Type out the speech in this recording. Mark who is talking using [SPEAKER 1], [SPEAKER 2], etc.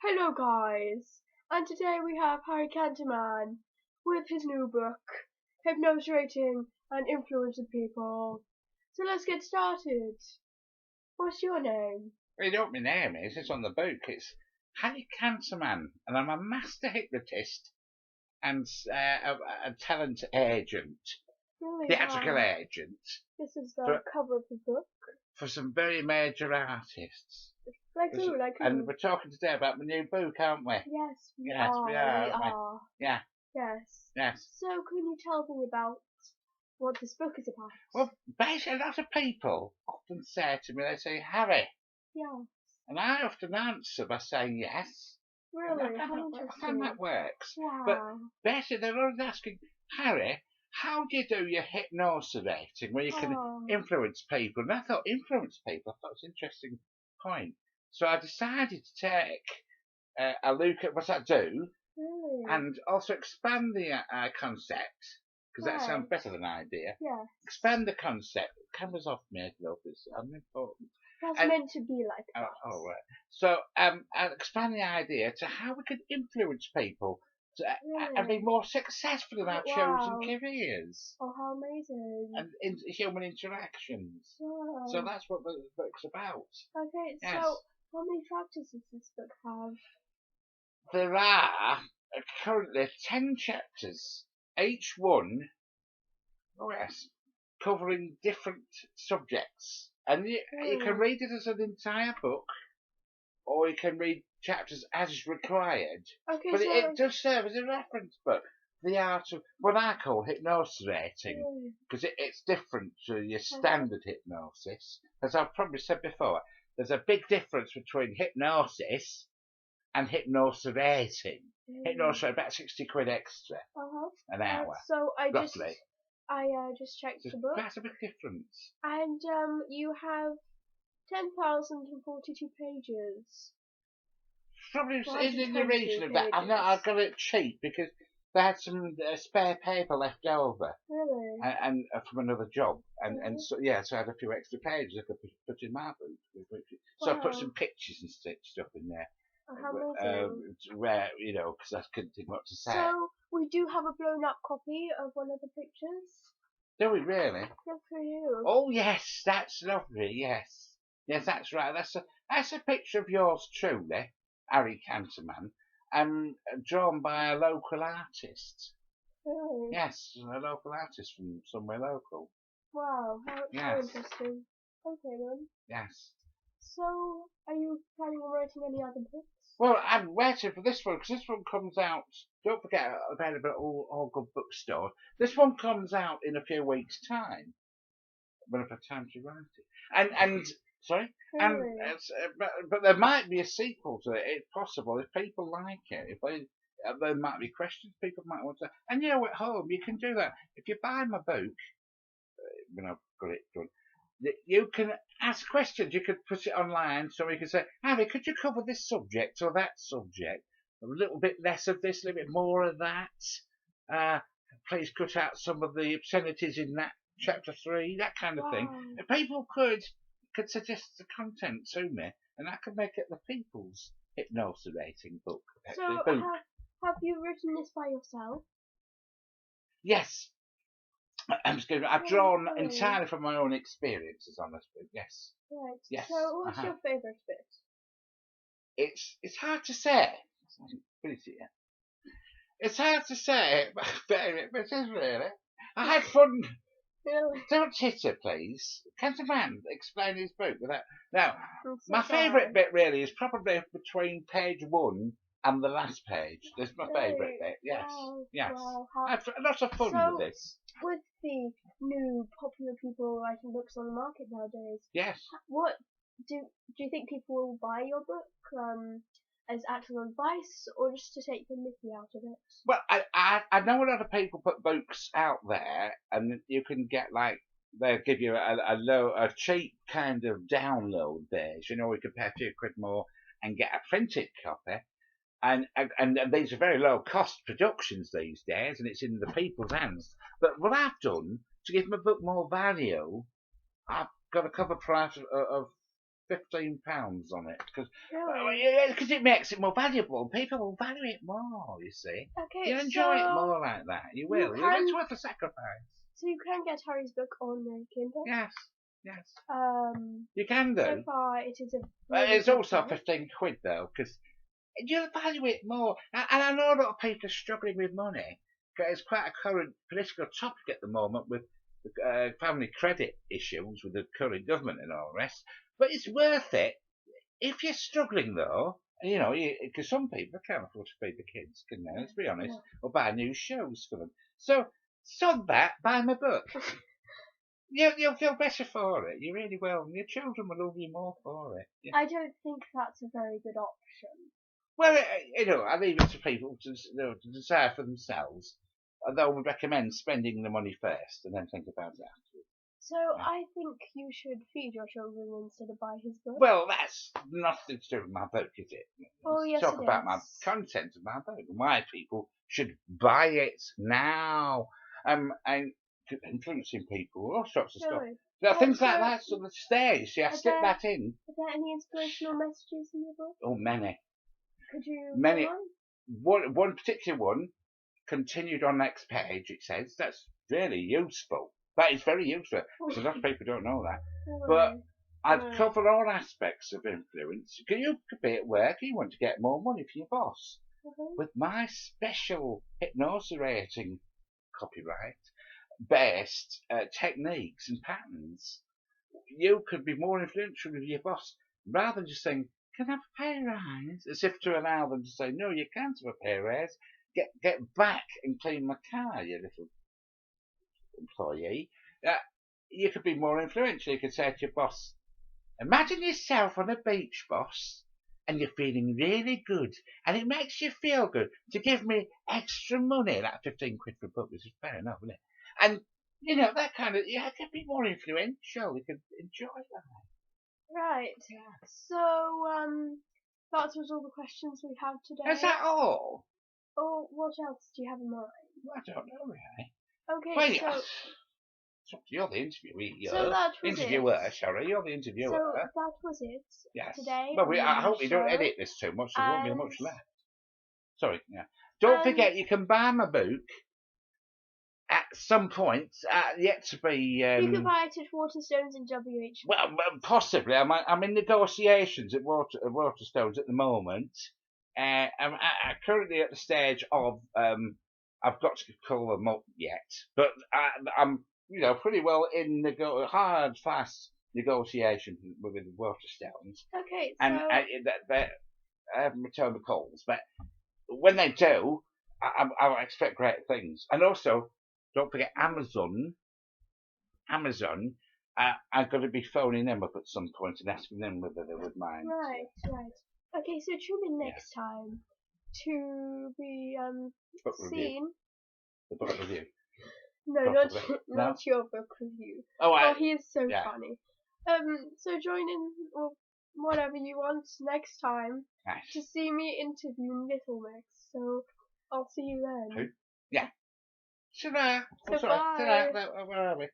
[SPEAKER 1] Hello guys, and today we have Harry Cantaman with his new book, Hypnosis Rating and Influencing People. So let's get started. What's your name?
[SPEAKER 2] Well, you know what my name is? It's on the book. It's Harry Cantaman, and I'm a master hypnotist and a talent agent,
[SPEAKER 1] Really?
[SPEAKER 2] theatrical
[SPEAKER 1] Wow.
[SPEAKER 2] agent
[SPEAKER 1] This is the
[SPEAKER 2] for
[SPEAKER 1] cover of the book.
[SPEAKER 2] for some very major artists.
[SPEAKER 1] Like who? Like
[SPEAKER 2] And
[SPEAKER 1] who?
[SPEAKER 2] we're talking today about my new book, aren't we?
[SPEAKER 1] Yes, we
[SPEAKER 2] Yes,
[SPEAKER 1] are.
[SPEAKER 2] we
[SPEAKER 1] We
[SPEAKER 2] are, aren't we?
[SPEAKER 1] are.
[SPEAKER 2] Yeah,
[SPEAKER 1] Yes.
[SPEAKER 2] yes.
[SPEAKER 1] So can you tell me about what this book is about?
[SPEAKER 2] Well, basically, a lot of people often say to me, they say, Harry,
[SPEAKER 1] Yeah.
[SPEAKER 2] and I often answer by saying yes.
[SPEAKER 1] Really?
[SPEAKER 2] I
[SPEAKER 1] How
[SPEAKER 2] find
[SPEAKER 1] interesting.
[SPEAKER 2] that works. But
[SPEAKER 1] Wow.
[SPEAKER 2] basically, they're always asking, Harry, how do you do your hypnosis rating where you can
[SPEAKER 1] Oh,
[SPEAKER 2] influence people? And I thought, influence people? I thought it was an interesting point. So I decided to take a look at what I do
[SPEAKER 1] really?
[SPEAKER 2] and also expand the concept, because that sounds
[SPEAKER 1] Right.
[SPEAKER 2] better than idea.
[SPEAKER 1] Yes.
[SPEAKER 2] Expand the concept. Cameras off, mate, love. It's unimportant.
[SPEAKER 1] That's
[SPEAKER 2] And
[SPEAKER 1] meant to be like that.
[SPEAKER 2] right. So I'll expand the idea to how we can influence people to, and be
[SPEAKER 1] Really?
[SPEAKER 2] more successful in our chosen
[SPEAKER 1] Wow.
[SPEAKER 2] careers
[SPEAKER 1] Oh, how amazing.
[SPEAKER 2] and in human interactions.
[SPEAKER 1] Wow.
[SPEAKER 2] So that's what the book's about.
[SPEAKER 1] Okay,
[SPEAKER 2] Yes.
[SPEAKER 1] so how many chapters does this book have?
[SPEAKER 2] There are currently 10 chapters, each one, oh yes, covering different subjects. And you can read it as an entire book, or you can read chapters as is required.
[SPEAKER 1] Okay,
[SPEAKER 2] But
[SPEAKER 1] so
[SPEAKER 2] it does serve as a reference book. The art of what I call hypnosis rating, because it's different to your standard hypnosis. As I've probably said before, there's a big difference between hypnosis and hypnosis rating. Hypnosis about 60 quid extra an hour,
[SPEAKER 1] so
[SPEAKER 2] roughly.
[SPEAKER 1] I just checked
[SPEAKER 2] There's
[SPEAKER 1] the book,
[SPEAKER 2] quite a big difference.
[SPEAKER 1] and you have 10,042 pages.
[SPEAKER 2] Probably in the
[SPEAKER 1] 120
[SPEAKER 2] region of that. I know I got it cheap because they had some spare paper left over.
[SPEAKER 1] Really?
[SPEAKER 2] And from another job, and so so I had a few extra pages I could put in my book. So I put some pictures and stuff in there,
[SPEAKER 1] Oh, how amazing.
[SPEAKER 2] where because I couldn't think what to say.
[SPEAKER 1] So we do have a blown up copy of one of the pictures.
[SPEAKER 2] Do we really?
[SPEAKER 1] Good for you.
[SPEAKER 2] Oh yes, that's lovely. Yes, that's right. That's a picture of yours truly, Harry Cantaman, drawn by a local artist.
[SPEAKER 1] Really?
[SPEAKER 2] Yes, a local artist from somewhere local.
[SPEAKER 1] Wow, how interesting. Okay then.
[SPEAKER 2] Yes.
[SPEAKER 1] So, are you planning on writing any other books?
[SPEAKER 2] Well, I'm waiting for this one because this one comes out. Don't forget available at all good bookstores. This one comes out in a few weeks' time when I've had time to write it. And sorry,
[SPEAKER 1] Really?
[SPEAKER 2] but there might be a sequel to it. It's possible if people like it. If there might be questions people might want to. And at home you can do that if you buy my book when I've got it done. You can ask questions. You could put it online, so you can say, Harry, could you cover this subject or that subject? A little bit less of this, a little bit more of that. Please cut out some of the obscenities in that chapter 3, that kind of thing. And people could suggest the content to me, and I could make it the people's hypnosis rating book.
[SPEAKER 1] So, have you written this by yourself?
[SPEAKER 2] Yes. I've drawn entirely from my own experiences on this book. Yes.
[SPEAKER 1] Right.
[SPEAKER 2] Yes.
[SPEAKER 1] So, what's your favourite bit?
[SPEAKER 2] It's hard to say. It's hard to say, but it is really. I had fun.
[SPEAKER 1] Really?
[SPEAKER 2] Don't titter, please. Can't a man explain his book without? Now,
[SPEAKER 1] So
[SPEAKER 2] my favourite bit really is probably between page 1 and the last page. That's my favourite bit. Yes.
[SPEAKER 1] Wow.
[SPEAKER 2] Yes.
[SPEAKER 1] Wow.
[SPEAKER 2] I had lots of fun with this.
[SPEAKER 1] With the new popular people writing books on the market nowadays,
[SPEAKER 2] yes.
[SPEAKER 1] What do you think people will buy your book as actual advice, or just to take the mickey out of it?
[SPEAKER 2] Well, I know a lot of people put books out there, and you can get they'll give you a cheap kind of download version, or you can pay a few quid more and get a printed copy. And these are very low cost productions these days, and it's in the people's hands. But what I've done to give my book more value, I've got a cover price of £15 on it
[SPEAKER 1] Really?
[SPEAKER 2] because it makes it more valuable. People will value it more. You see,
[SPEAKER 1] Okay,
[SPEAKER 2] you enjoy it
[SPEAKER 1] so
[SPEAKER 2] more like that. You
[SPEAKER 1] you
[SPEAKER 2] will.
[SPEAKER 1] can,
[SPEAKER 2] It's worth the sacrifice.
[SPEAKER 1] so you can get Harry's book on the Kindle.
[SPEAKER 2] Yes, yes,
[SPEAKER 1] Um,
[SPEAKER 2] you can
[SPEAKER 1] so
[SPEAKER 2] do.
[SPEAKER 1] far it is a really
[SPEAKER 2] It's
[SPEAKER 1] good
[SPEAKER 2] also
[SPEAKER 1] book.
[SPEAKER 2] £15 though, because you'll value it more. And I know a lot of people are struggling with money. It's quite a current political topic at the moment with family credit issues with the current government and all the rest. But it's worth it if you're struggling though. You know, because some people can't afford to feed the kids, can they? Let's be honest, or buy new shoes for them. So, sod that, buy my book. You'll feel better for it. You really will. And your children will love you more for it. Yeah.
[SPEAKER 1] I don't think that's a very good option.
[SPEAKER 2] Well, I leave it to people to decide for themselves. They would recommend spending the money first and then think about it afterwards.
[SPEAKER 1] So I think you should feed your children instead of buy his book.
[SPEAKER 2] Well, that's nothing to do with my book, is it?
[SPEAKER 1] Oh, yes,
[SPEAKER 2] Talk
[SPEAKER 1] it
[SPEAKER 2] about
[SPEAKER 1] is.
[SPEAKER 2] my content of my book and why people should buy it now. And influencing people, all sorts of stuff.
[SPEAKER 1] Really?
[SPEAKER 2] There are things like
[SPEAKER 1] So-
[SPEAKER 2] that on the stage. Yeah, slip that in.
[SPEAKER 1] Are there any inspirational messages in your book?
[SPEAKER 2] Oh, many.
[SPEAKER 1] Could you
[SPEAKER 2] Many.
[SPEAKER 1] put one?
[SPEAKER 2] One particular one continued on next page. It says that's really useful. That is very useful because a lot of people don't know that. But I'd cover all aspects of influence. You could be at work and you want to get more money for your boss. With my special hypnosis-rating copyright-based techniques and patterns, you could be more influential with your boss rather than just saying, "Can I have a pay rise?" As if to allow them to say, "No, you can't have a pay rise. Get back and clean my car, you little employee." You could be more influential. You could say to your boss, "Imagine yourself on a beach, boss, and you're feeling really good, and it makes you feel good to give me extra money." That £15 for a book is fair enough, isn't it? And that kind of, it could be more influential. You could enjoy that.
[SPEAKER 1] Right.
[SPEAKER 2] Yeah.
[SPEAKER 1] So, that was all the questions we have today.
[SPEAKER 2] Is that all?
[SPEAKER 1] Oh, what else do you have in mind?
[SPEAKER 2] I don't know really.
[SPEAKER 1] Okay,
[SPEAKER 2] Well,
[SPEAKER 1] so
[SPEAKER 2] you're the interviewee.
[SPEAKER 1] So that was
[SPEAKER 2] interviewer.
[SPEAKER 1] it.
[SPEAKER 2] Sorry, you're the interviewer.
[SPEAKER 1] So that was it.
[SPEAKER 2] Yes.
[SPEAKER 1] Today.
[SPEAKER 2] Well, I
[SPEAKER 1] on
[SPEAKER 2] hope
[SPEAKER 1] the
[SPEAKER 2] you don't
[SPEAKER 1] show.
[SPEAKER 2] edit this too much. There won't be much
[SPEAKER 1] And-
[SPEAKER 2] left. Sorry. Yeah. Don't
[SPEAKER 1] And-
[SPEAKER 2] forget, you can buy my book at some point. Yet to be.
[SPEAKER 1] You can buy it at Waterstones in WH.
[SPEAKER 2] Well, possibly. I'm in negotiations at Waterstones at the moment. I'm currently at the stage of I've got to call them up yet, but I'm pretty well in hard, fast negotiation with Waterstones.
[SPEAKER 1] Okay,
[SPEAKER 2] And
[SPEAKER 1] so
[SPEAKER 2] I haven't returned the calls, but when they do, I expect great things. And also, don't forget Amazon. I'm going to be phoning them up at some point and asking them whether they would mind.
[SPEAKER 1] right. Okay, so tune in next time to be
[SPEAKER 2] Book review.
[SPEAKER 1] seen.
[SPEAKER 2] The book review.
[SPEAKER 1] No,
[SPEAKER 2] Possibly.
[SPEAKER 1] not your book review.
[SPEAKER 2] Oh,
[SPEAKER 1] He is so
[SPEAKER 2] yeah.
[SPEAKER 1] funny. So join in or whatever you want next time
[SPEAKER 2] Nice.
[SPEAKER 1] to see me interview Little Mix. So I'll see you then.
[SPEAKER 2] Who? Yeah. Ta-da.
[SPEAKER 1] So
[SPEAKER 2] Oh, sorry.
[SPEAKER 1] bye.
[SPEAKER 2] Ta-da. Where are we?